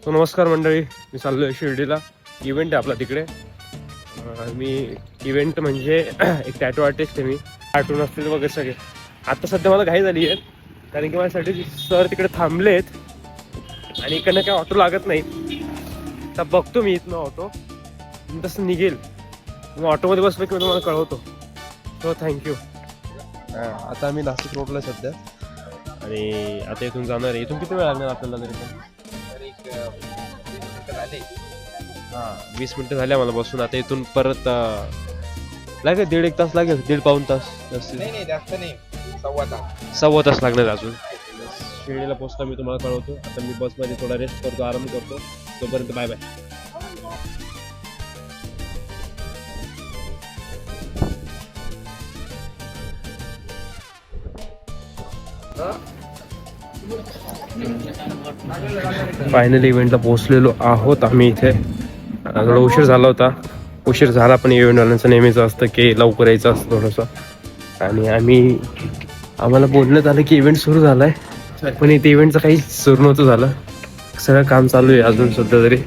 तो नमस्कार मंडळी, मी चाललो आहे शिर्डीला. इव्हेंट आहे आपला तिकडे. मी इव्हेंट म्हणजे एक टॅटू आर्टिस्ट आहे मी. कार्टून असतील वगैरे सगळे. आता सध्या मला घाई झाली आहे कारण की माझ्यासाठी सर तिकडे थांबलेत आणि इकडनं काय ऑटो लागत नाही. तर बघतो मी इथनं ऑटो, तसं निघेल मग ऑटोमध्ये बसलो की मी तुम्हाला कळवतो. So thank you. आता आम्ही नाशिक रोडला सध्या आणि आता इथून जाणार आहे. इथून किती वेळ लागणार आपल्याला तरी पण? 20 मिनिटं झाले आम्हाला बसून. आता इथून परत लागेल 1.5 तास लागेल, 1.5-1.5 तास. जास्त नाही, सव्वा तास लागणार अजून. शिर्डीला पोहोचता मी तुम्हाला कळवतो. आता मी बसमध्ये थोडा रेस्ट करतो, आराम करतो. तोपर्यंत बाय बाय. फायनली इव्हेंटला पोहोचलेलो आहोत आम्ही. इथे थोडा उशीर झाला होता. उशीर झाला पण इव्हेंटवाल्यांचं नेहमीच असतं की लवकर यायचं असतं थोडंसं. आणि आम्हाला बोलण्यात आलं की इव्हेंट सुरू झाला आहे, पण इथे इव्हेंटचं काही सुरू नव्हतं झालं. सगळं काम चालू आहे अजून सध्या तरी.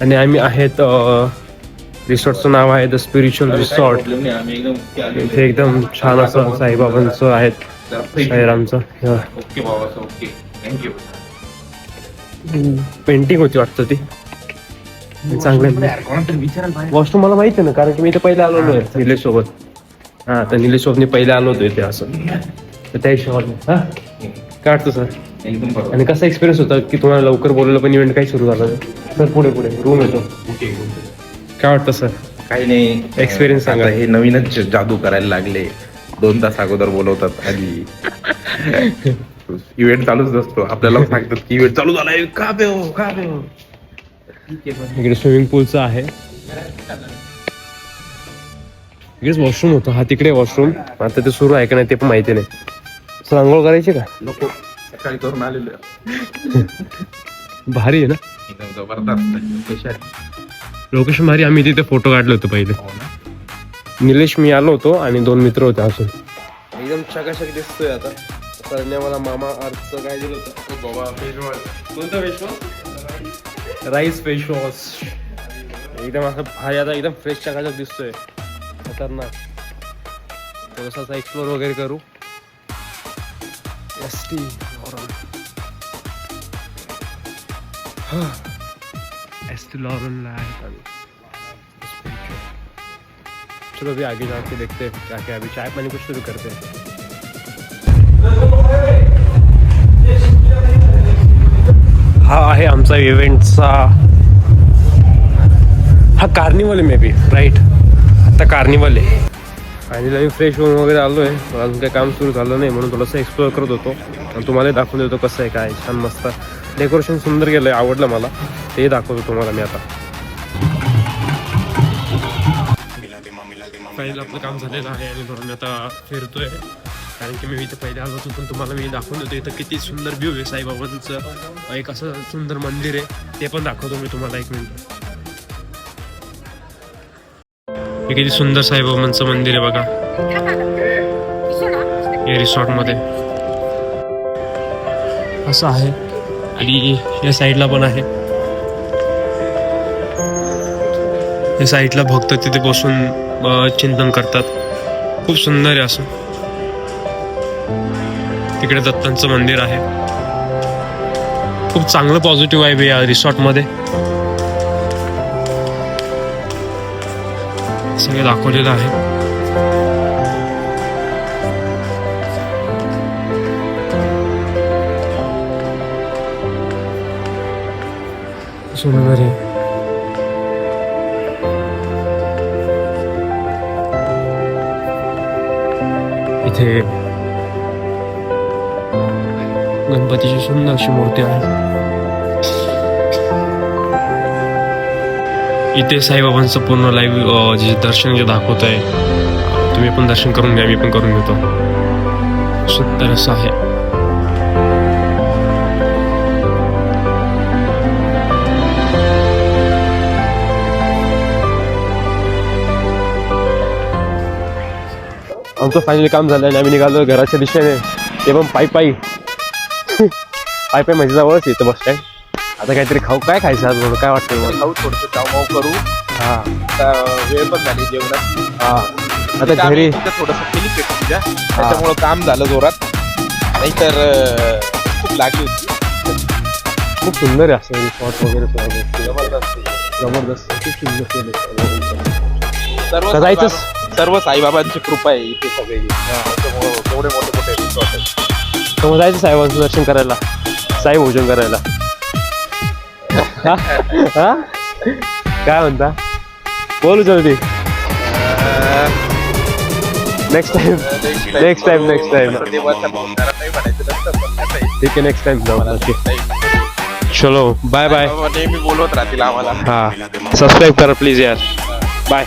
आणि आम्ही आहेत रिसॉर्टचं नाव आहे द स्पिरिच्युअल रिसॉर्ट. इथे एकदम छान असं साईबाबांचं आहेत, साईरामचं पेंटिंग होती वाटतं ती. चांगलं वॉशरूम मला माहिती आहे ना, कारण की मी इथे पहिले आलेलो आहे निलेश सोबत. तर निलेश सोबत पहिले आलो होतो इथे असं. तर त्या हिशोबाने काय वाटतं सर? आणि कसा एक्सपिरियन्स होता की तुम्हाला लवकर बोलवलं पण इव्हेंट काही सुरू झालं? सर पुढे रूम येतो. काय वाटतं सर? काही नाही, एक्सपिरियन्स सांगा. हे नवीनच जादू करायला लागले. 2 तास अगोदर बोलवतात आधी. इव्हेंट चालूच असतो, आपल्याला सांगतात की इव्हेंट चालू झालाय, का बे हो, का बे हो. इकडे स्विमिंग पूलचं आहे. इकडेच वॉशरूम होतं. हा तिकडे वॉशरूम. आता ते सुरू आहे का नाही ते पण माहिती नाही. सर आंघोळ करायची का? नको, सकाळी करून आलेलो. भारी आहे ना, एकदम जबरदस्त लोकेशन भारी. आम्ही तिथे फोटो काढले होते पहिले. निलेश, मी आलो होतो आणि 2 मित्र होते अजून. एकदम चकाचक दिसतोय. आता सरने मला मामा अर्थचं काय दिलं होतं? कोणतं face wash? Rice face wash. एकदम असं भारी. आता एकदम फ्रेश चकाचक दिसतोय. खतरनाक. थोडंसं एक्सप्लोर वगैरे करू. एसटी लॉरनला आहे. चलो अभी आगे जाके देखते हैं क्या क्या. अभी चाय पानी कुछ शुरू करते हैं. हा आहे आमचा इव्हेंटचा. हा कार्निवल आहे मे बी, राईट. आता कार्निवल आहे. आणि आम्ही फ्रेश होऊन वगैरे आलो आहे. अजून काही काम सुरू झालं नाही म्हणून थोडंसं एक्सप्लोअर करत होतो. आणि तुम्हालाही दाखवून देतो कसं आहे काय. छान मस्त डेकोरेशन सुंदर केलं आहे, आवडलं मला. ते दाखवतो तुम्हाला मी आता. पहिलं आपलं काम झालेलं आहे आणि म्हणून आता फिरतोय. कारण की मी इथे पहिले आलो होतो पण तुम्हाला मी दाखवून देतो इथं किती सुंदर व्ह्यू आहे. साईबाबांचं एक असं सुंदर मंदिर आहे, ते पण दाखवतो मी तुम्हाला. 1 मिनिट. हे किती सुंदर साईबाबांचं मंदिर आहे बघा, या रिसॉर्टमध्ये असं आहे. आणि या साईडला पण आहे. या साईडला भक्त तिथे बसून चिंतन करतात. खूप सुंदर आहे असं. तिकडे दत्तांचं मंदिर आहे. खूप चांगलं पॉझिटिव्ह आहे या रिसॉर्टमध्ये. सगळं दाखवलेलं आहे. सुंदर आहे. इथे गणपतीची सुंदर अशी मूर्ती आहे. इथे साईबाबांचं पूर्ण लाईव्ह जे दर्शन जे दाखवत आहे, तुम्ही पण दर्शन करून घ्या, मी पण करून घेतो. सुंदर असं आहे. आमचं फायनली काम झालं आणि आम्ही निघालो घराच्या दिशेने. ते पण पायी पायी पायी पायी म्हणजे जवळच येतं बस स्टँड. आता काहीतरी खाऊ, काय खायचं आज म्हणून काय वाटतं मला? खाऊ थोडस चावमाव करू. हा आता वेळ पण झाली जेवणात. हा आता घरी थोडस फिनिश आहे तुझ्या, त्याच्यामुळं काम झालं जोरात, नाहीतर खूप लागली होती. खूप सुंदर आहे असं शॉट वगैरे सगळं जबरदस्त. जबरदस्त खूप सुंदर केलं. सर्व तर जायचंच. सर्व साईबाबांची कृपा आहे इथे सगळे, त्याच्यामुळं एवढे मोठे मोठे resort आहेत. तर मग जायचं साहेबांचं दर्शन करायला, साई भोजन करायला. हा? हा? काय म्हणता, बोलू जल्दी. नेक्स्ट टाइम नेक्स्ट टाइम देवाचा भंडारा नाही म्हणायचं नसतं, पण कसं आहे, ठीक आहे, नेक्स्ट टाइम जाऊ. मला नक्की. नाही. चलो बाय बाय. साईबाबा नेहमी बोलवत राहतील आम्हाला. हा सबस्क्राईब करा प्लीज यार. बाय.